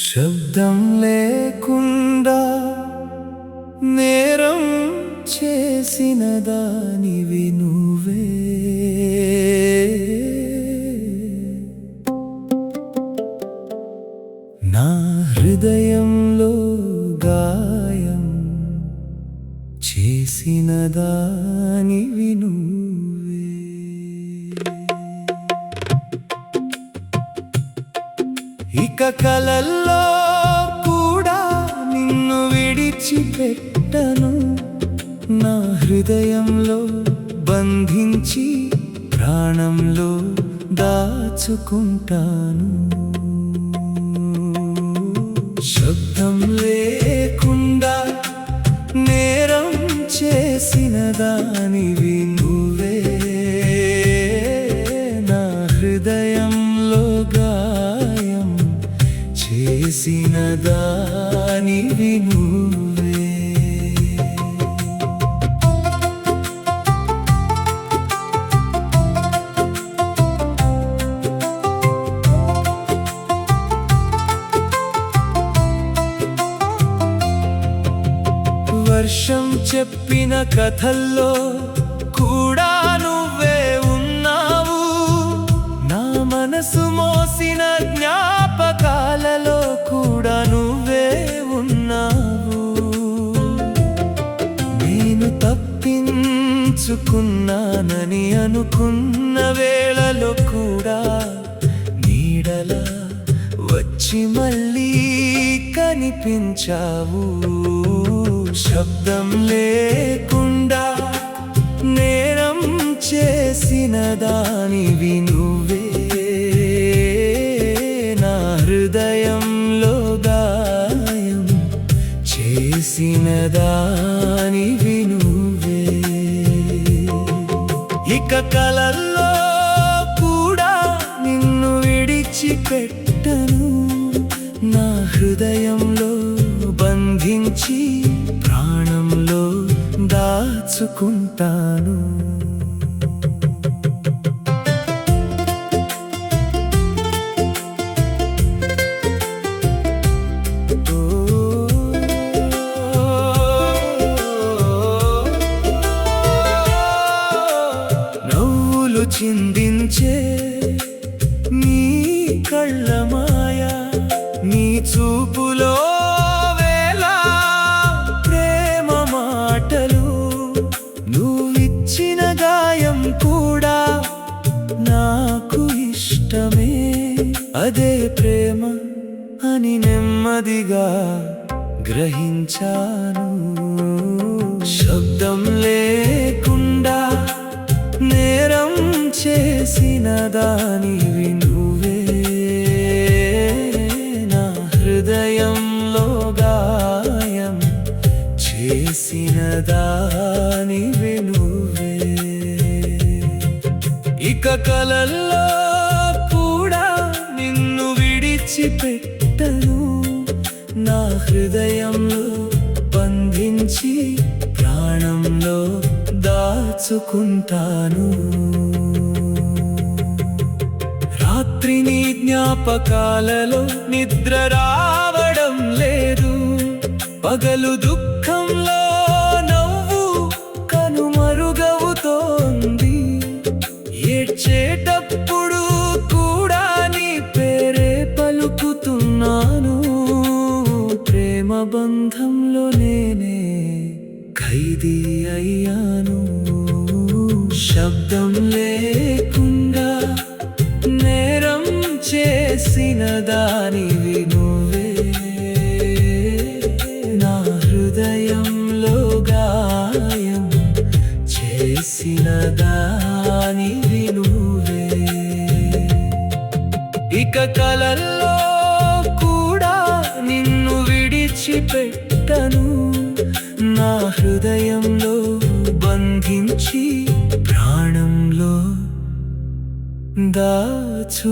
శబ్దం లేకుండా నేరం చేసిన దానివి నువ్వే. నా హృదయంలో గాయం చేసిన దానివి నువ్వే. ఇక కలల్లో కూడా నిన్ను విడిచిపెట్టను. నా హృదయంలో బంధించి ప్రాణంలో దాచుకుంటాను. శబ్దం లేకుండా నేరం చేసిన దానివి నువ్వే. నా హృదయంలో గాయం చేసిన దానివి నువ్వే. వర్షం చెప్పిన కథల్లో కూడా నువ్వే ఉన్నావు. నా మనసు మోసిన జ్ఞాపకాలలో కూడా నువ్వే ఉన్నావు. నేను తప్పించుకున్నానని అనుకున్న వేళలో కూడా నీడలా వచ్చి మళ్ళీ కనిపించావు. శబ్దం లేకుండా నేరం చేసిన దానివి నువ్వే. నా హృదయంలో గాయం చేసిన దానివి నువ్వే. ఇక కలల్లో కూడా నిన్ను విడిచిపెట్టను. నా హృదయంలో బంధించి ప్రాణంలో దాచుకుంటాను. నవ్వులు చిందించే నీ కళ్ళ మాయ, నీ చూపులో కూడా నాకు ఇష్టమే. అదే ప్రేమ అని నెమ్మదిగా గ్రహించాను. శబ్దం లేకుండా నేరం చేసిన దానివి నువ్వే. నా హృదయంలో గాయం చేసిన దానివి నువ్వే. ఇక కలల్లో కూడా నిన్ను విడిచిపెట్టను. నా హృదయంలో బంధించి ప్రాణంలో దాచుకుంటాను. రాత్రి నీ జ్ఞాపకాలలో నిద్ర రావడం లేదు. పగలు దుఃఖంలో నవ్వు కనుమరుగవుతోంది. ఏడ్చేటప్పుడు కూడా నీ పేరే పలుకుతున్నాను. ప్రేమ బంధంలో నేనే ఖైదీ అయ్యాను. శబ్దం లేకుండా నేరం చేసిన దానివి నువ్వే. నా హృదయంలో గాయం చేసిన దానివి నువ్వే. ఇక కలల్లో కూడా నిన్ను విడిచిపెట్టను. నా హృదయంలో బంధించి ప్రాణంలో దాచుకుంటాను.